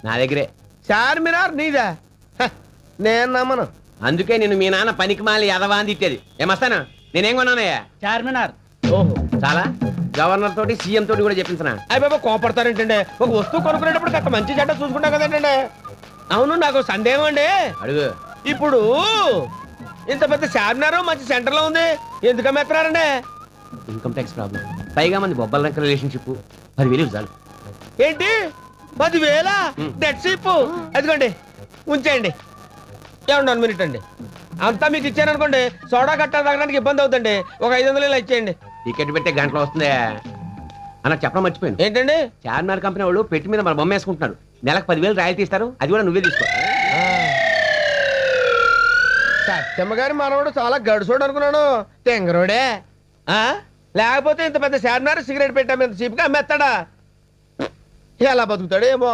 నా దగ్గరే. చార్మినార్ నీదా? నేను నమ్మను. అందుకే నేను మీ నాన్న పనికి మాలి ఎదవా అని తిట్టేది. ఏమస్తాను నేనేం కొన్నానయ్యా? చార్మినార్. ఓహో, చాలా గవర్నర్ తోటి సీఎం తోటి కూడా చెప్పించిన. అయ్యి బాబా కోపడతారేంటండి? ఒక వస్తువు కొనుక్కునేటప్పుడు కాస్త మంచి చెడ్డ చూసుకుంటాం కదండి. అవును, నాకు సందేహం అండి. అడుగు. ఇప్పుడు ఇంత పెద్ద చార్మినార్ మంచి సెంటర్ లో ఉంది, ఎందుకు అమ్మేస్తున్నారండి? Income tax problem. పైగా మంది బొబ్బల రంక రిలేషన్షిప్ 10,000 చాలు. ఏంటి 10,000 డెట్ షీప్? అదిగోండి ఉంచేయండి. ఏమన్నా 1 మినిట్ అండి. అంతా మీకు ఇచ్చాను అనుకోండి, సోడా కట్ట తాగడానికి ఇబ్బంది అవుతుంది. ఒక 500 ఇలా ఇచ్చేయండి. టికెట్ పెట్టే గంటలో వస్తుందే అన్న. చెప్పడం మర్చిపోయింది. ఏంటండి? చార్మినార్ కంపెనీ వాళ్ళు పెట్టి మీద మన బొమ్మ వేసుకుంటున్నారు. నెలకు 10,000 రాయల్టీ ఇస్తారు. అది కూడా నువ్వే తీసుకో. సత్యమ్మ గారి మనవడు చాలా గడుసోడు అనుకున్నాను. తెంగరోడే. లేకపోతే ఇంత పెద్ద చార్మినార్ సిగరెట్ పెట్టా మీద చీప్గా అమ్మేస్తాడా? ఎలా బతుకుతాడో ఏమో.